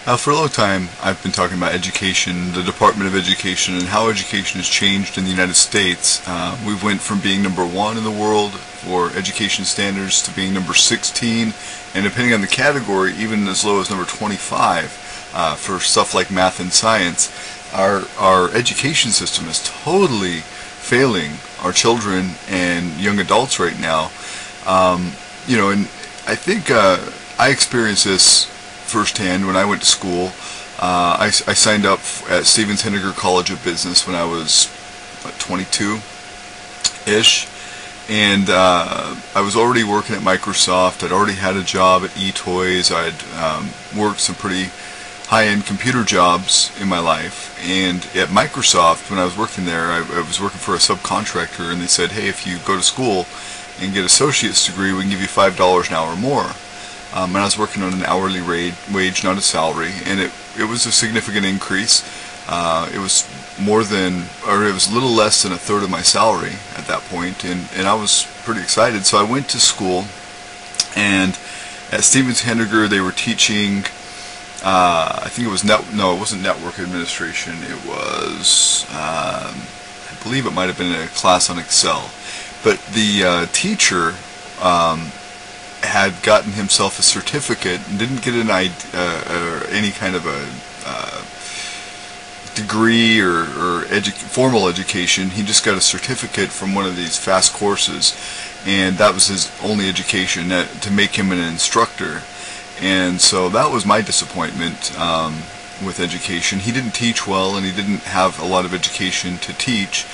For a long time, I've been talking about education, the Department of Education, and how education has changed in the United States. We went from being #1 in the world for education standards to being number 16, and depending on the category, even as low as number 25 for stuff like math and science. Our education system is totally failing our children and young adults right now. And I think I experienced this firsthand when I went to school. I signed up at Stevens Henniger College of Business when I was 22-ish, and I was already working at Microsoft. I'd already had a job at eToys. I'd worked some pretty high-end computer jobs in my life, and at Microsoft, when I was working there, I was working for a subcontractor, and they said, hey, if you go to school and get an associate's degree, we can give you $5 an hour or more. And I was working on an hourly wage, not a salary, and it was a significant increase. It was more than, or it was a little less than a third of my salary at that point, and I was pretty excited. So I went to school, and at Stevens Henniger they were teaching, I think it was it wasn't network administration. It was, I believe it might have been a class on Excel, but the teacher had gotten himself a certificate and didn't get an any kind of a degree or formal education. He just got a certificate from one of these fast courses, and that was his only education to make him an instructor. And so that was my disappointment with education. He didn't teach well, and he didn't have a lot of education to teach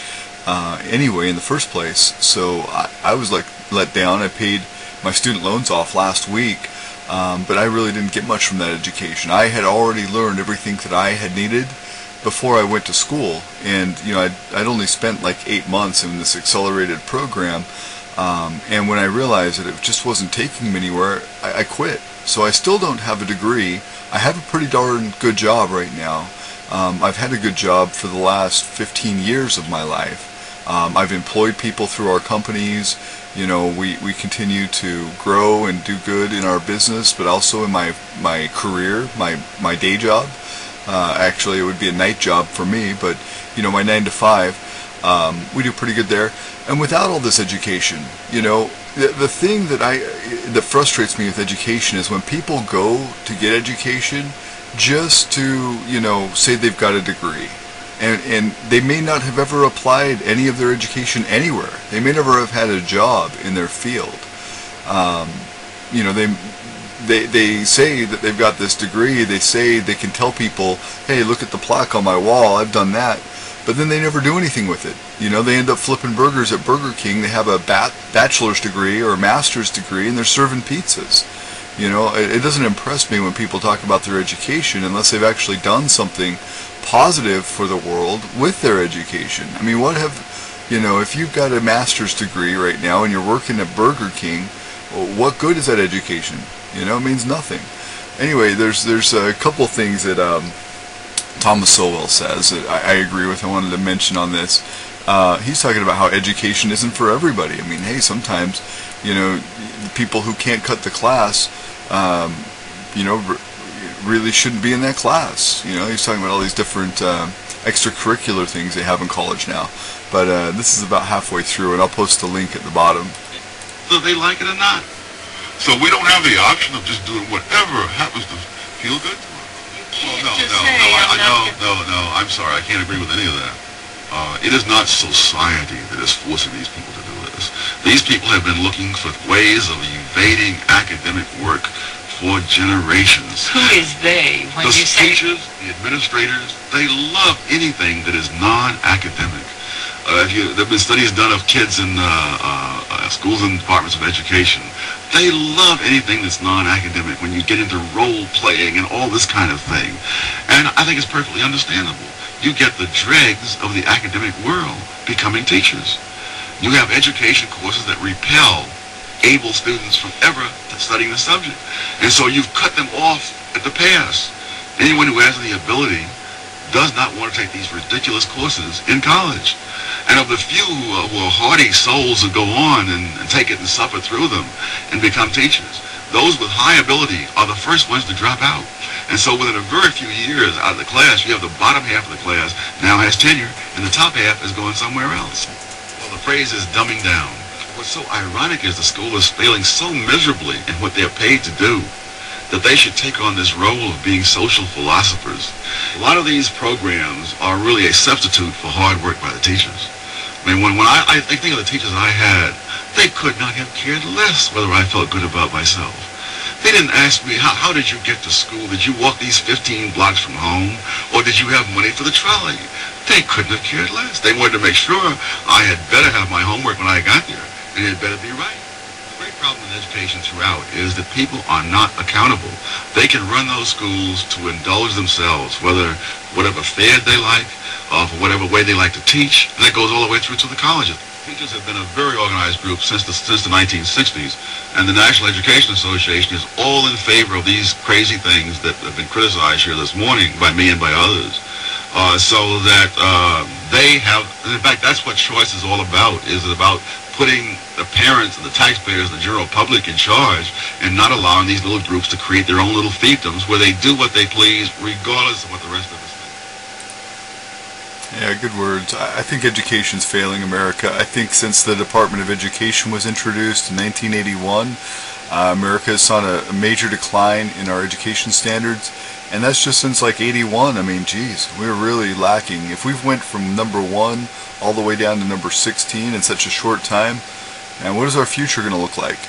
anyway in the first place. So I was like let down. I paid my student loans off last week, but I really didn't get much from that education. I had already learned everything that I had needed before I went to school, and I'd only spent like 8 months in this accelerated program, and when I realized that it just wasn't taking me anywhere, I quit. So I still don't have a degree. I have a pretty darn good job right now. I've had a good job for the last 15 years of my life. I've employed people through our companies. We continue to grow and do good in our business, but also in my career, my day job. Actually, it would be a night job for me, but my 9 to 5, we do pretty good there. And without all this education, the thing that frustrates me with education is when people go to get education just to say they've got a degree. And they may not have ever applied any of their education anywhere. They may never have had a job in their field. They say that they've got this degree. They say they can tell people, hey, look at the plaque on my wall, I've done that. But then they never do anything with it. They end up flipping burgers at Burger King. They have a bachelor's degree or a master's degree, and they're serving pizzas. It doesn't impress me when people talk about their education unless they've actually done something positive for the world with their education. I mean, if you've got a master's degree right now and you're working at Burger King, well, what good is that education? It means nothing. Anyway, there's a couple things that Thomas Sowell says that I agree with. I wanted to mention on this. He's talking about how education isn't for everybody. I mean, hey, sometimes, people who can't cut the class, really shouldn't be in that class. He's talking about all these different extracurricular things they have in college now. But this is about halfway through, and I'll post the link at the bottom. Whether they like it or not. So we don't have the option of just doing whatever happens to feel good to us. No, I'm sorry, I can't agree with any of that. It is not society that is forcing these people to do this. These people have been looking for ways of evading academic work for generations. Who is they? When the you say teachers, the administrators, they love anything that is non-academic. There have been studies done of kids in schools and departments of education. They love anything that's non-academic when you get into role-playing and all this kind of thing. And I think it's perfectly understandable. You get the dregs of the academic world becoming teachers. You have education courses that repel able students from ever studying the subject. And so you've cut them off at the pass. Anyone who has the ability does not want to take these ridiculous courses in college. And of the few who are hardy souls who go on and take it and suffer through them and become teachers, those with high ability are the first ones to drop out. And so within a very few years out of the class, you have the bottom half of the class now has tenure, and the top half is going somewhere else. Well, the phrase is dumbing down. What's so ironic is the school is failing so miserably in what they're paid to do that they should take on this role of being social philosophers. A lot of these programs are really a substitute for hard work by the teachers. I mean, when I think of the teachers I had, they could not have cared less whether I felt good about myself. They didn't ask me, how did you get to school? Did you walk these 15 blocks from home? Or did you have money for the trolley? They couldn't have cared less. They wanted to make sure I had better have my homework when I got there, and it had better be right. The great problem in education throughout is that people are not accountable. They can run those schools to indulge themselves, whatever fad they like, for whatever way they like to teach, and that goes all the way through to the colleges. Teachers have been a very organized group since the 1960s, and the National Education Association is all in favor of these crazy things that have been criticized here this morning by me and by others. So that they have, in fact, that's what choice is all about, is about putting the parents and the taxpayers and the general public in charge and not allowing these little groups to create their own little fiefdoms where they do what they please regardless of what the rest of us think. Yeah, good words. I think education's failing America. I think since the Department of Education was introduced in 1981, America has seen a major decline in our education standards, and that's just since like 81. I mean, geez, we're really lacking. If we've went from number 1 all the way down to number 16 in such a short time, and what is our future going to look like?